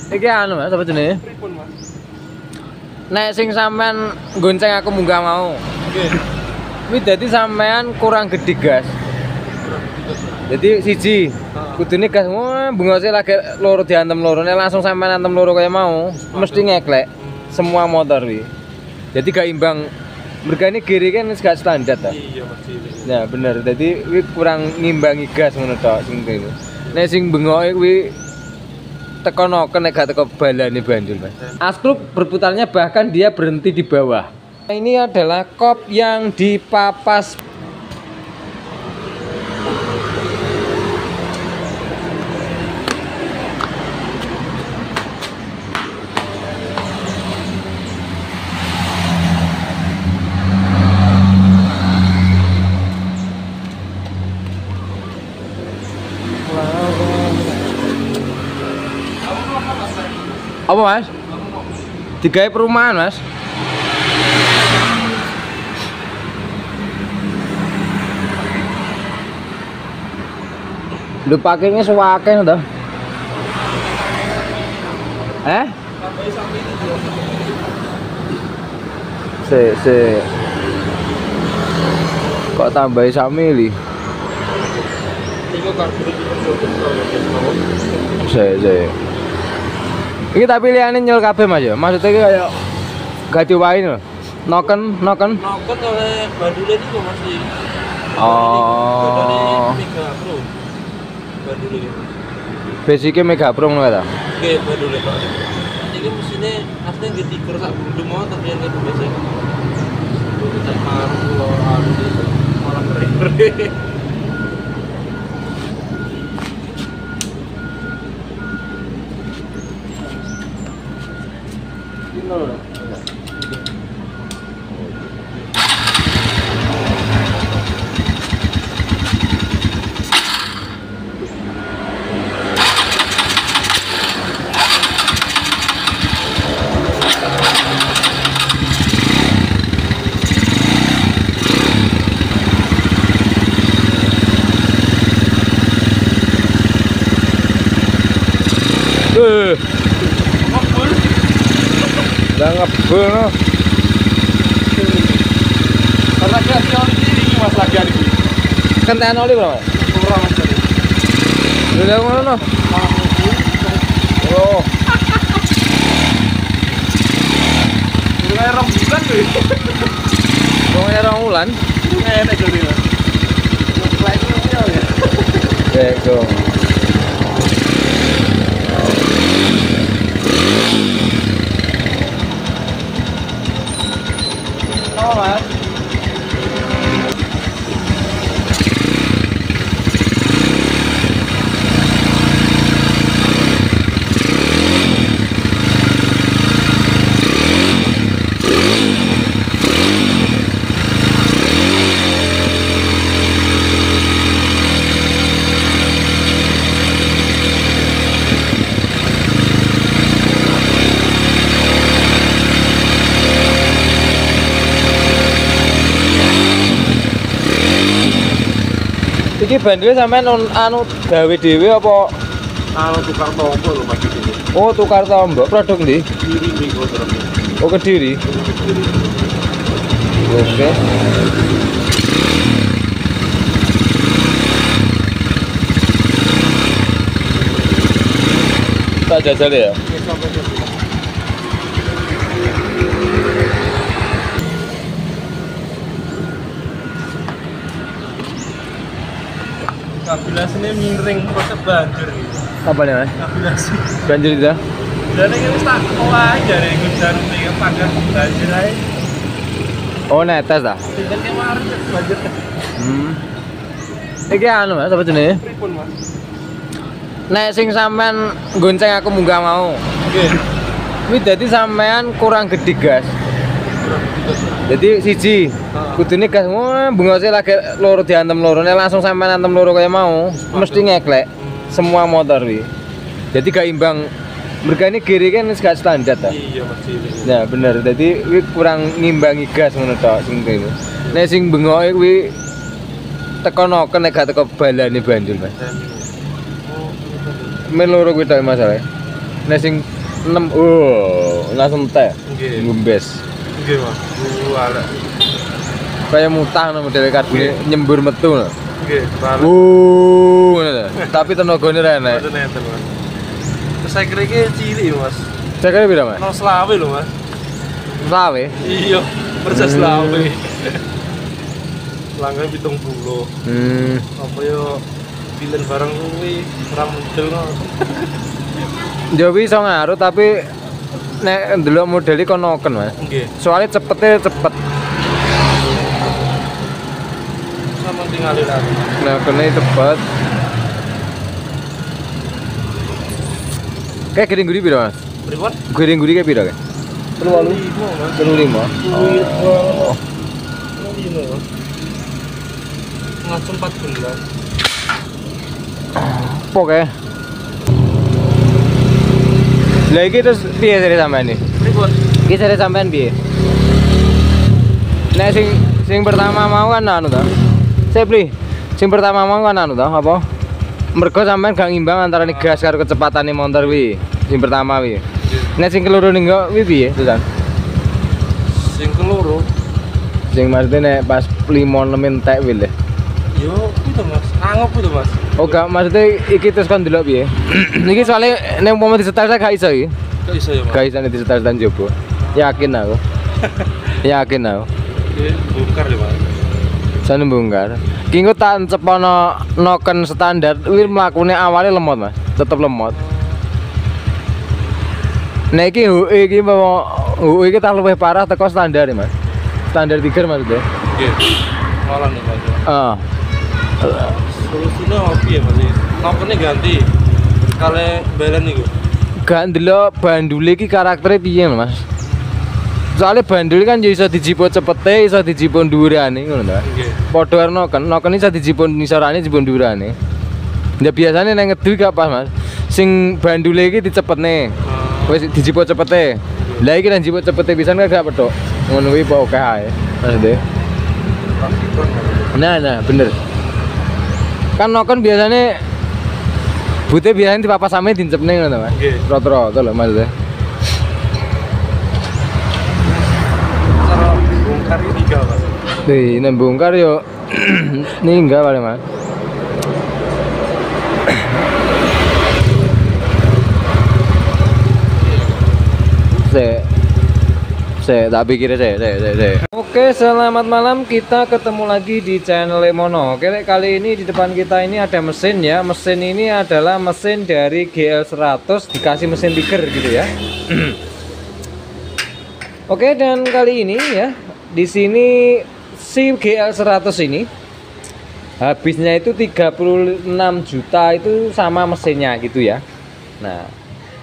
Iki anu Mas, apa jenenge? Pripun, Mas? Nek sing sampean gonceng aku munggah mau. Nggih. Kuwi dadi sampean kurang gede gas. Jadi siji, kudune gas bengose lagi loro diantem loro, nek langsung sampean antem loro kaya mau, mesti ngeklek semua motor kuwi. Jadi gak imbang. Mergane kiri kan gak standar ta. Iya, Mas. Ya bener, jadi kuwi kurang ngimbangi gas ngono tok sing kene. Nek sing bengoke kuwi tekonoken nek gak teko balane banjur, Mas. Askrub berputarnya bahkan dia berhenti di bawah. Ini adalah kop yang dipapas. Apa Mas? Digawe perumahan Mas. Lu pakainya suwake to. Se. Kok tambahi sak mili? Iku karbu Se. Iki tapi liyane nyel kabeh Mas ya. Maksudnya iki kayak gak diwain lho. Noken. Nokon oleh bandule itu masih. Oh. Mega Pro. Bandule itu. Basicnya Mega Pro ngono ta. Nggih, bandule Pak. Iki mesine asline nggih tidur sak bundu mau tapi yang itu basic. Kita maru anu itu malah kering. Lah ngebul no. Karena kreasi oli ini Mas lagi hari ini. Kentekan oli berapa? Kurang Mas tadi. Lha ngono no. Oh. Mulai rembulan tuh. Wong rong wulan. Enak jadi Mas. Selain itu ya. Bego. Oh, Mas. Iki bandule sampean anu gawe dhewe apa? Anu tukar tombol lho Mas ini. Oh, tukar tombol. Produk ndi? Kiri minggu terus. Oh, Kediri. Oke. Tak jajal ya? Kabilasnya miring kok banjir nih. Apa nih Mas? Kabilasi. Banjir itu? Dan ini wis tak olah aja dari hujan nih pakai banjir aja. Oh, netes dah. Tinggal kemarin banjir. Iki anu Mas, apa jenenge? Pripun Mas? Nek sing sampean gonceng aku munggah mau. Nggih. Kuwi dadi sampean kurang gede gas. Jadi siji, kudune gas bengose lagi loro diantem loro, nek langsung sampean antem loro kaya mau, mesti ngeklek semua motor kuwi. Jadi gak imbang. Mergane kiri kan gak standar ta. Iya Mas. Ya bener, jadi kuwi kurang ngimbangi gas ngono tok sing kene. Nek sing bengoke kuwi tekonoken nek gak teko balane banjur, Mas. Men loro kuwi tok masalahe. Nek sing 6. Langsung teh. Nggih. Ngembes. Nggih, Mas. Ala. Kayak mutah no model karbine nyembur metu no. Nggih, balik. Ngono lho. Tapi tenagane ra enek. Mboten enten, Mas. Terus saya kira iki cilik, Mas. Saya kira pira, Mas? 0,20 lho, Mas. Sawe. Iya, persis lawe. Langgae 70. Apa yo bilen barang kuwi ora mudel no. Yo iso ngaruh tapi nek ndelok model iki konoken, Mas. Nggih. Soalnya cepet. Sama tinggal lagi. Nah, kene cepet. Kayak gede guri pira, Mas? Pripun? Gede guri kayak pira, kayak? 35, Mas. 35. Oh. Ini loh. Langsung 14. Poke. Lah iki terus piye sare sampean iki? Pripun? Iki sare sampean piye? Nek sing pertama mau kan anu ta. Sepri. Sing pertama mau kan anu ta, apa? Mergo sampean gak ngimbang antara gas karo kecepatane motor kuwi. Sing pertama kuwi. Nek sing keloro ning kok kuwi piye, Susan? Sing keloro. Sing maksudnya nek pas 5-6 entek kuwi lho. Yo, itu Mas. Anggap itu, Mas. Oh gak, maksudnya iki terus kan delok piye? Iki soalnya nek umpama disetel gak iso iki. Gak iso ya, Mas. Gak iso nek disetel dan jopo. Yakin aku. Yakin aku. Oke, bongkar ya, Mas. Sana bongkar. Ki engko tak cepono noken standar kuwi mlakune awale lemot, Mas. Tetep lemot. Nek iki HUE iki mau HUE iki tak luwih parah teko standar ya, Mas. Standar tiger maksudnya. Nggih. Malah nih, Mas. Heeh. Solusinya apa ya, Mas? Nokennya ganti. Kale belen niku. Gak ndelok bandule iki karaktere piye, Mas. Soalnya bandul kan ya iso dijipuk cepete, iso dijipuk dhuwurane ngono ta. Nggih. Padha karo noken iso dijipuk ngisarane, dijipuk dhuwurane. Ya biasanya nek ngedu gak pas, Mas. Sing bandule iki dicepetne. Wis dijipuk cepete. Lah iki nek dijipuk cepete pisan gak petok. Ngono kuwi kok akeh ae. Maksudnya. Nah, bener. Kan noken biasanya bute biasanya dipapas same dincepne ngono, Mas. Nggih. Rata-rata lho maksudnya. Cara bongkar ini tinggal, Mas. Nih bongkar yo ninggal paling, Mas. Tak pikir saya. Oke, selamat malam. Kita ketemu lagi di channel Lemono. Oke, kali ini di depan kita ini ada mesin ya. Mesin ini adalah mesin dari GL100 dikasih mesin tiger gitu ya. Oke, dan kali ini ya, di sini si GL100 ini habisnya itu 36 juta itu sama mesinnya gitu ya.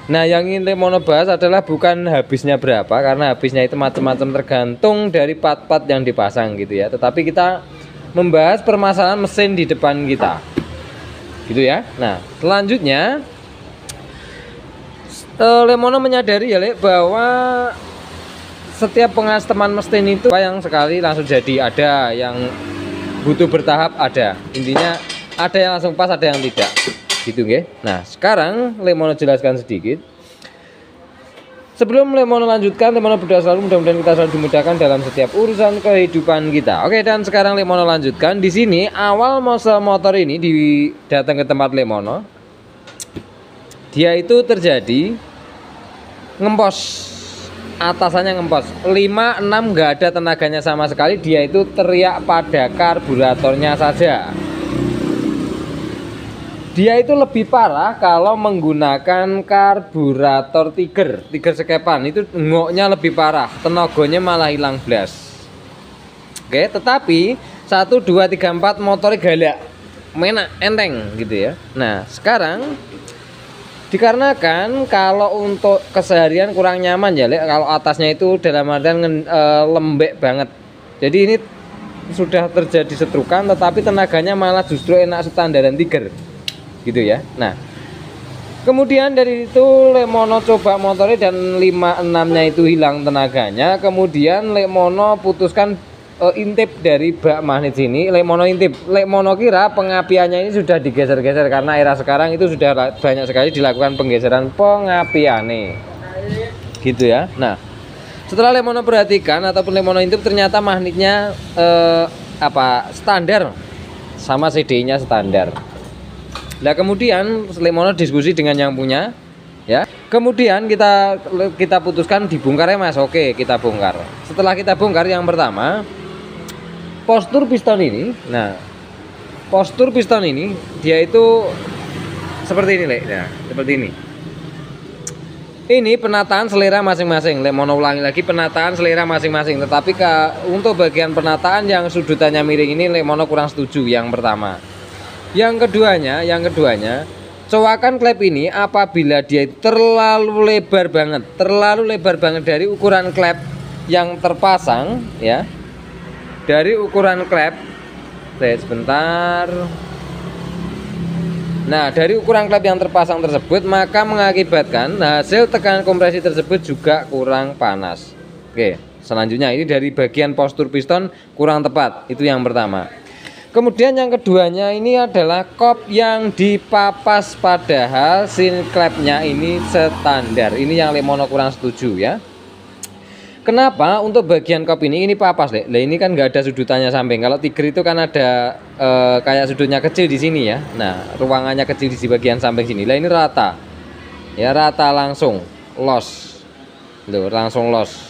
Nah, yang ingin Lemono bahas adalah bukan habisnya berapa, karena habisnya itu macam-macam tergantung dari part-part yang dipasang gitu ya. Tetapi kita membahas permasalahan mesin di depan kita, gitu ya. Nah, selanjutnya Lemono menyadari ya, bahwa setiap pengasteman mesin itu yang sekali langsung jadi, ada yang butuh bertahap, ada. Intinya ada yang langsung pas, ada yang tidak. Gitu nggih. Nah, sekarang Lemono jelaskan sedikit. Sebelum Lemono lanjutkan, Lemono berdoa selalu mudah-mudahan kita selalu dimudahkan dalam setiap urusan kehidupan kita. Oke, dan sekarang Lemono lanjutkan. Di sini awal motor ini datang ke tempat Lemono. Dia itu terjadi ngempos. Atasannya ngempos 5-6 nggak ada tenaganya sama sekali. Dia itu teriak pada karburatornya saja. Dia itu lebih parah kalau menggunakan karburator tiger sekepan, itu ngoknya lebih parah, tenaganya malah hilang blas. Oke, tetapi 1, 2, 3, 4 motornya galak, menak, enteng gitu ya. Nah, sekarang dikarenakan kalau untuk keseharian kurang nyaman ya, kalau atasnya itu dalam artian lembek banget. Jadi ini sudah terjadi setrukan, tetapi tenaganya malah justru enak standaran tiger gitu ya. Nah, kemudian dari itu Lemono coba motornya dan 5-6-nya itu hilang tenaganya. Kemudian Lemono putuskan intip dari bak magnet sini. Lemono intip. Lemono kira pengapiannya ini sudah digeser-geser, karena era sekarang itu sudah banyak sekali dilakukan penggeseran pengapiane. gitu ya. Nah, setelah Lemono perhatikan ataupun Lemono intip, ternyata magnetnya standar sama CDI-nya standar. Nah, kemudian Lemono diskusi dengan yang punya, ya. Kemudian kita putuskan dibongkar ya Mas. Oke, kita bongkar. Setelah kita bongkar, yang pertama postur piston ini. Nah, postur piston ini dia itu seperti ini, Nah, seperti ini. Ini penataan selera masing-masing. Lemono ulangi lagi, penataan selera masing-masing. Tetapi untuk bagian penataan yang sudutannya miring ini Lemono kurang setuju, yang pertama. Yang keduanya, coakan klep ini apabila dia terlalu lebar banget dari ukuran klep yang terpasang, ya. Dari ukuran klep, sebentar. Nah, dari ukuran klep yang terpasang tersebut, maka mengakibatkan hasil tekanan kompresi tersebut juga kurang panas. Oke, selanjutnya ini dari bagian postur piston kurang tepat. Itu yang pertama. Kemudian yang keduanya ini adalah kop yang dipapas, padahal sin klepnya ini standar. Ini yang Lemono kurang setuju, ya. Kenapa untuk bagian kop ini papas, Lek? Lah ini kan nggak ada sudutannya samping. Kalau Tiger itu kan ada kayak sudutnya kecil di sini ya. Nah, ruangannya kecil di bagian samping sini. Lah ini rata. Ya, rata langsung los. Loh, langsung los.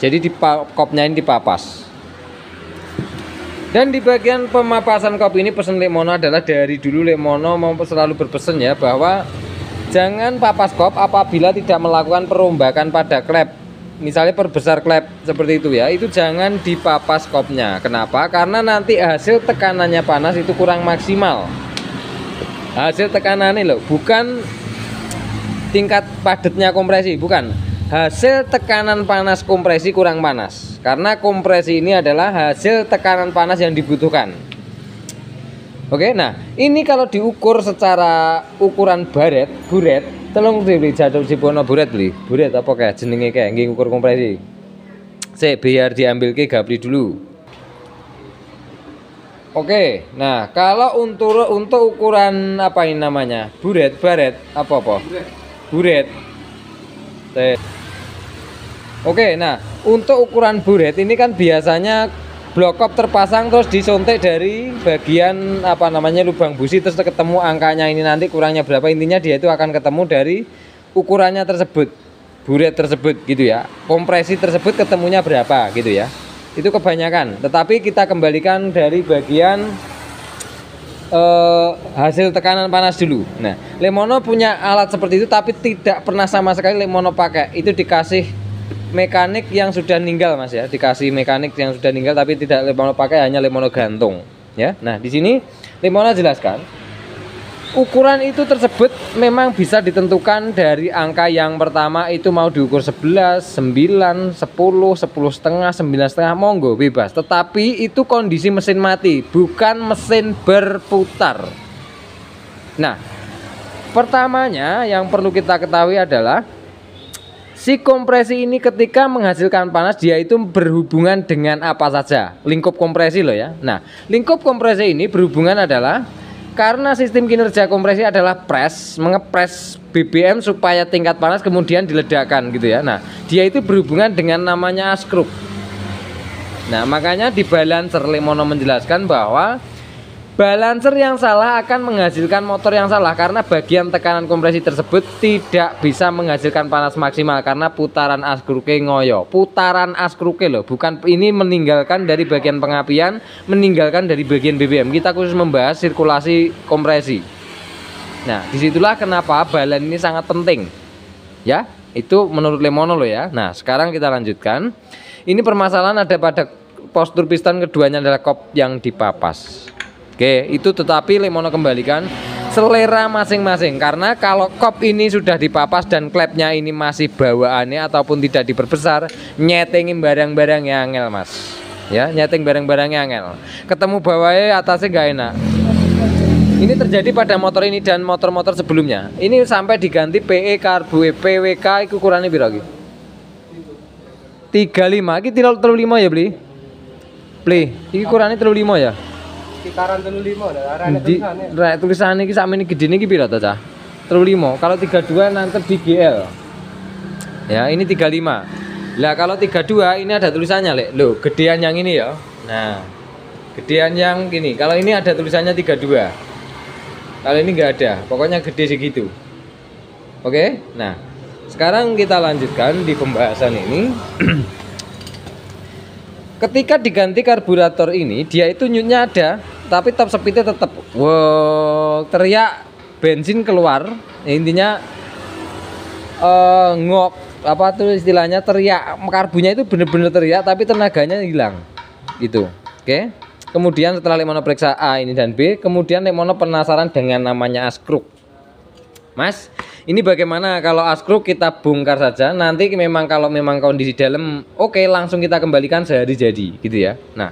Jadi di kopnya ini dipapas. Dan di bagian pemapasan kop ini pesan Lemono adalah dari dulu Lemono mau selalu berpesan ya bahwa jangan papas kop apabila tidak melakukan perombakan pada klep. Misalnya perbesar klep seperti itu ya, itu jangan dipapas kopnya. Kenapa? Karena nanti hasil tekanannya panas itu kurang maksimal. Hasil tekanannya loh, bukan tingkat padatnya kompresi, bukan. Hasil tekanan panas kompresi kurang panas. Karena kompresi ini adalah hasil tekanan panas yang dibutuhkan. Oke, nah ini kalau diukur secara ukuran buret, tolong beli jatuh si bono buret apa kayak jenenge kayak nggih ukur kompresi. Biar diambil ke gapli dulu. Oke, nah kalau untuk ukuran apa ini namanya? Buret. Oke, nah untuk ukuran buret ini kan biasanya blok kop terpasang terus disontek dari bagian apa namanya lubang busi, terus ketemu angkanya ini nanti kurangnya berapa, intinya dia itu akan ketemu dari ukurannya tersebut, buret tersebut gitu ya, kompresi tersebut ketemunya berapa gitu ya, itu kebanyakan. Tetapi kita kembalikan dari bagian hasil tekanan panas dulu. Nah, Lemono punya alat seperti itu tapi tidak pernah sama sekali Lemono pakai, itu dikasih mekanik yang sudah meninggal Mas ya, dikasih mekanik yang sudah meninggal tapi tidak Lemono pakai, hanya Lemono gantung ya. Nah, di sini Lemono jelaskan ukuran itu tersebut memang bisa ditentukan dari angka yang pertama itu mau diukur 11, 9, 10, 10,5, 9,5 monggo bebas, tetapi itu kondisi mesin mati, bukan mesin berputar. Nah, pertamanya yang perlu kita ketahui adalah si kompresi ini ketika menghasilkan panas dia itu berhubungan dengan apa saja? Lingkup kompresi loh ya. Nah, lingkup kompresi ini berhubungan adalah karena sistem kinerja kompresi adalah mengepres BBM supaya tingkat panas kemudian diledakkan gitu ya. Nah, dia itu berhubungan dengan namanya askruk. Nah, makanya di balancer Lemono menjelaskan bahwa balancer yang salah akan menghasilkan motor yang salah karena bagian tekanan kompresi tersebut tidak bisa menghasilkan panas maksimal karena putaran askruke ngoyo. Putaran askruke loh, bukan ini meninggalkan dari bagian pengapian, meninggalkan dari bagian BBM. Kita khusus membahas sirkulasi kompresi. Nah, disitulah kenapa balan ini sangat penting. Ya, itu menurut Lemono loh ya. Nah, sekarang kita lanjutkan. Ini permasalahan ada pada postur piston, keduanya adalah kop yang dipapas. Oke, itu tetapi Lemono kembalikan selera masing-masing, karena kalau kop ini sudah dipapas dan klepnya ini masih bawaannya ataupun tidak diperbesar, nyetingin barang-barang yang angel Mas ya, nyeting barang-barang yang angel, ketemu bawahnya atasnya nggak enak. Ini terjadi pada motor ini dan motor-motor sebelumnya. Ini sampai diganti PE karbu PWK itu ukurannya berapa? 35, ini 35 ya beli ini ukurannya 35 ya. Sekitaran 35 dah arane tulisannya. Rek tulisane iki sakmene gedene iki pira to, Cah? 35. Kalau 32 nanti di GL. Ya, ini 35. Lah kalau 32 ini ada tulisannya, Lek. Loh, gedean yang ini ya. Nah, gedean yang gini. Kalau ini ada tulisannya 32. Kalau ini enggak ada. Pokoknya gede segitu. Oke? Nah, sekarang kita lanjutkan di pembahasan ini. Ketika diganti karburator ini, dia itu nyutnya ada, tapi top speednya tetap. Wow, teriak bensin keluar. Intinya ngok, apa tuh istilahnya, teriak. Karbunya itu bener-bener teriak, tapi tenaganya hilang. Gitu. Oke. Kemudian setelah Lemono periksa A ini dan B, kemudian Lemono penasaran dengan namanya askruk. Mas, ini bagaimana kalau askruk kita bongkar saja? Nanti memang kalau memang kondisi dalam oke, langsung kita kembalikan sehari jadi, gitu ya. Nah,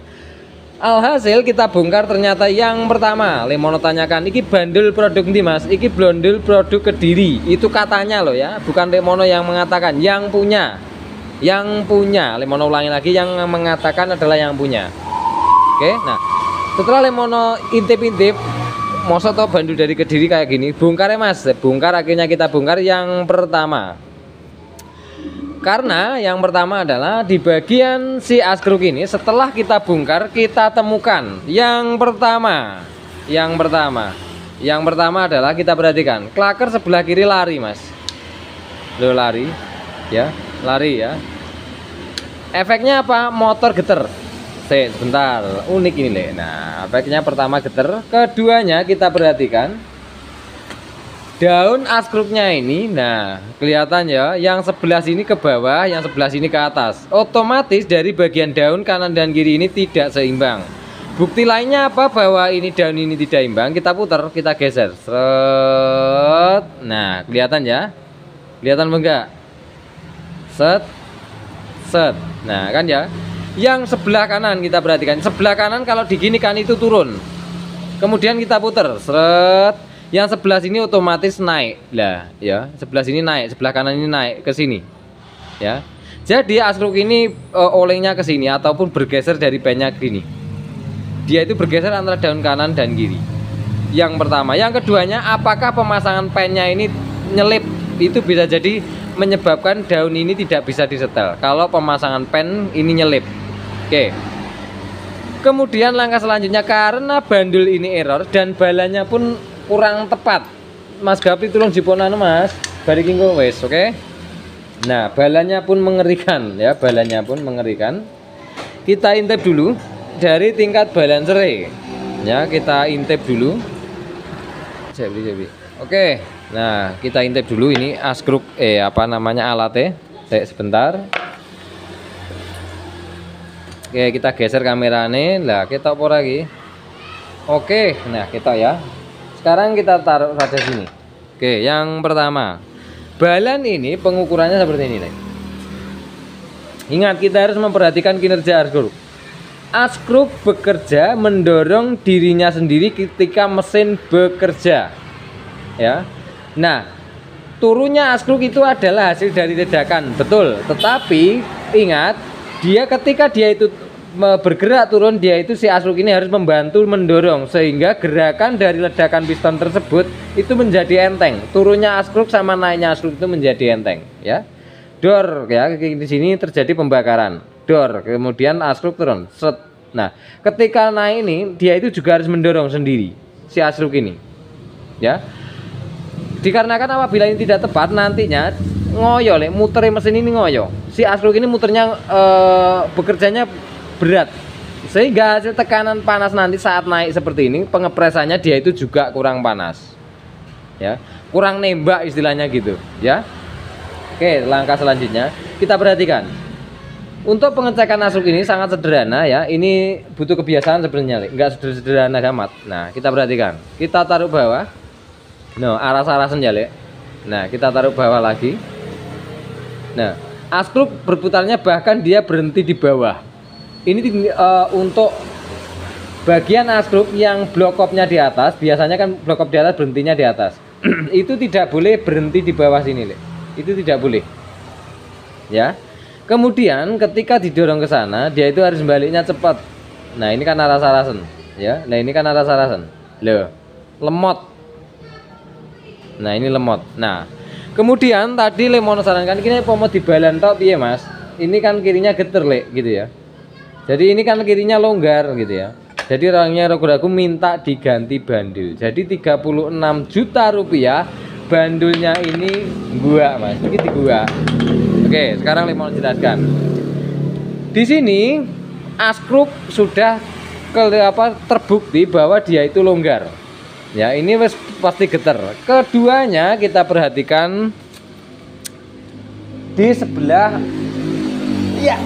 alhasil kita bongkar ternyata yang pertama Lemono tanyakan, iki bandel produk ndi Mas? Iki bandel produk Kediri. Itu katanya loh ya, bukan Lemono yang mengatakan, yang punya. Yang punya, Lemono ulangi lagi, yang mengatakan adalah yang punya. Oke, nah setelah Lemono intip-intip, masa toh bandul dari Kediri kayak gini, bongkar ya Mas. Bongkar, akhirnya kita bongkar yang pertama. Karena yang pertama adalah di bagian si askruk ini, setelah kita bongkar kita temukan yang pertama adalah, kita perhatikan klaker sebelah kiri lari Mas. Loh, lari ya, lari ya. Efeknya apa? Motor geter. Sebentar, unik ini Le. Nah, efeknya pertama geter, keduanya kita perhatikan daun askruknya ini. Nah, kelihatan ya, yang sebelah sini ke bawah, yang sebelah sini ke atas. Otomatis dari bagian daun kanan dan kiri ini tidak seimbang. Bukti lainnya apa? Bahwa ini daun ini tidak imbang. Kita putar, kita geser. Set. Nah, kelihatan ya? Kelihatan enggak? Set. Set. Nah, kan ya? Yang sebelah kanan kita perhatikan, sebelah kanan kalau diginikan itu turun, kemudian kita putar, seret, yang sebelah sini otomatis naik lah ya, sebelah sini naik, sebelah kanan ini naik ke sini ya. Jadi askruk ini olengnya ke sini ataupun bergeser dari pennya gini, dia itu bergeser antara daun kanan dan kiri. Yang pertama. Yang keduanya, apakah pemasangan pennya ini nyelip? Itu bisa jadi menyebabkan daun ini tidak bisa disetel kalau pemasangan pen ini nyelip. Oke. Kemudian langkah selanjutnya, karena bandul ini error dan balanya pun kurang tepat. Mas Gapri tolong jiponanu Mas. Barikin wes, oke. Nah, balanya pun mengerikan ya, balanya pun mengerikan. Kita intip dulu dari tingkat balancer ya, kita intip dulu. Oke. Nah, kita intip dulu ini askruk apa namanya alatnya. Sebentar. Oke, kita geser kameranya. Lah, kita apa lagi? Oke, nah kita ya. Sekarang kita taruh pada sini. Oke, yang pertama, balan ini pengukurannya seperti ini nih. Ingat, kita harus memperhatikan kinerja askruk. Askruk bekerja mendorong dirinya sendiri ketika mesin bekerja. Ya. Nah, turunnya askruk itu adalah hasil dari ledakan, betul. Tetapi ingat, ketika dia itu bergerak turun, dia itu si askruk ini harus membantu mendorong sehingga gerakan dari ledakan piston tersebut itu menjadi enteng. Turunnya askruk sama naiknya askruk itu menjadi enteng, ya. Dor ya, di sini terjadi pembakaran. Dor, kemudian askruk turun. Set. Nah, ketika naik ini dia itu juga harus mendorong sendiri si askruk ini. Ya. Dikarenakan apabila ini tidak tepat, nantinya ngoyo muter mesin ini ngoyo. Si askruk ini muternya bekerjanya berat, sehingga hasil tekanan panas nanti saat naik seperti ini, pengepresannya dia itu juga kurang panas, ya, kurang nembak istilahnya gitu, ya. Oke, langkah selanjutnya kita perhatikan. Untuk pengecekan askruk ini sangat sederhana ya. Ini butuh kebiasaan sebenarnya, nggak sederhana amat. Nah, kita perhatikan. Kita taruh bawah. No, aras-arasan ya, Le. Nah, kita taruh bawah lagi. Nah, askruk berputarnya bahkan dia berhenti di bawah. Ini untuk bagian askruk yang blokopnya di atas, biasanya kan blokop di atas berhentinya di atas. Itu tidak boleh berhenti di bawah sini, Le. Itu tidak boleh. Ya. Kemudian ketika didorong ke sana, dia itu harus baliknya cepat. Nah, ini kan aras-arasan, ya. Nah, ini kan aras-arasan. Loh, lemot. Nah, ini lemot. Nah, Kemudian tadi Lemono sarankan kini mau dibalan tok piye Mas? Ini kan kirinya geter Lek gitu ya. Jadi ini kan kirinya longgar gitu ya. Jadi orangnya ragu-ragu minta diganti bandul. Jadi 36 juta rupiah bandulnya ini gua Mas. Begitu gua. Oke, sekarang Lemono jelaskan. Di sini askruk sudah terbukti bahwa dia itu longgar. Ya, ini pasti getar. Keduanya kita perhatikan di sebelah, ya.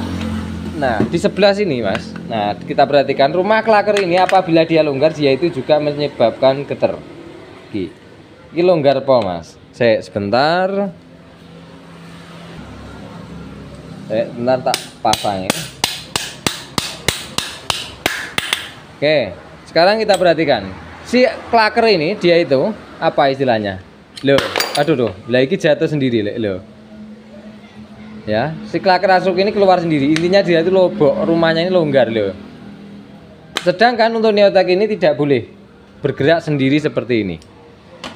Nah, di sebelah sini, Mas. Nah, kita perhatikan rumah klaker ini apabila dia longgar, dia itu juga menyebabkan getar. Ini longgar po, Mas. Saya sebentar. Bentar tak pasang ya. Oke, sekarang kita perhatikan. Si klaker ini dia itu apa istilahnya? Loh, aduh tuh, lagi jatuh sendiri loh. Ya, si klaker asruk ini keluar sendiri. Intinya dia itu lobok, rumahnya ini longgar loh. Sedangkan untuk neotek ini tidak boleh bergerak sendiri seperti ini.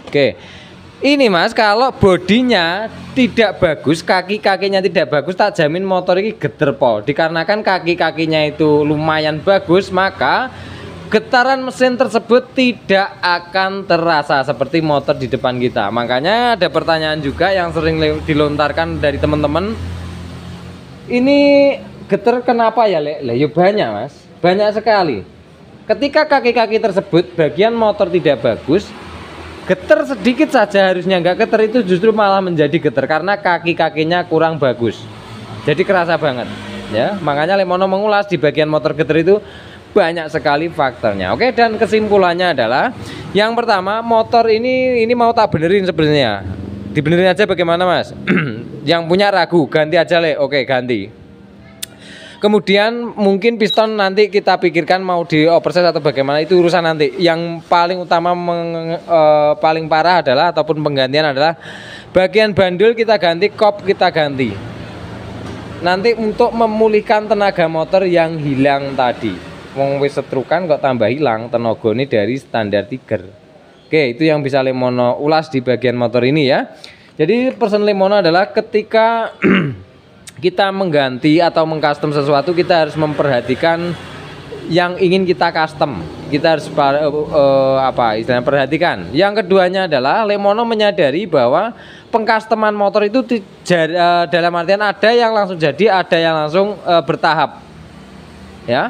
Oke. Ini Mas, kalau bodinya tidak bagus, kaki-kakinya tidak bagus, tak jamin motor ini geter po. Dikarenakan kaki-kakinya itu lumayan bagus, maka getaran mesin tersebut tidak akan terasa seperti motor di depan kita. Makanya ada pertanyaan juga yang sering dilontarkan dari teman-teman. Ini getar kenapa ya Lek? Lah ya banyak Mas, banyak sekali. Ketika kaki-kaki tersebut bagian motor tidak bagus, getar sedikit saja harusnya nggak getar itu justru malah menjadi getar karena kaki-kakinya kurang bagus. Jadi kerasa banget ya. Makanya Lemono mengulas di bagian motor getar itu banyak sekali faktornya. Oke, dan kesimpulannya adalah yang pertama, motor ini mau tak benerin sebenarnya. Dibenerin aja bagaimana Mas? Yang punya ragu, ganti aja Le. Oke, ganti. Kemudian mungkin piston nanti kita pikirkan mau dioperasi atau bagaimana, itu urusan nanti. Yang paling utama paling parah adalah ataupun penggantian adalah bagian bandul kita ganti, kop kita ganti. Nanti untuk memulihkan tenaga motor yang hilang tadi. Wong wis setrukan kok tambah hilang tenagane dari standar tiger. Oke, itu yang bisa Lemono ulas di bagian motor ini ya. Jadi pesan Lemono adalah ketika kita mengganti atau mengcustom sesuatu, kita harus memperhatikan yang ingin kita custom. Kita harus perhatikan. Yang keduanya adalah Lemono menyadari bahwa pengcustoman motor itu dalam artian ada yang langsung jadi, ada yang langsung bertahap. Ya.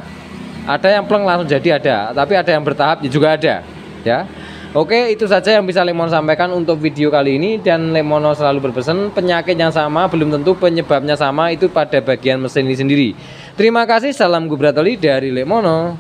Ada yang pleng langsung jadi ada, tapi ada yang bertahap juga ada ya. Oke, itu saja yang bisa Lemono sampaikan untuk video kali ini. Dan Lemono selalu berpesan, penyakit yang sama belum tentu penyebabnya sama, itu pada bagian mesin ini sendiri. Terima kasih, salam Gubratoli dari Lemono.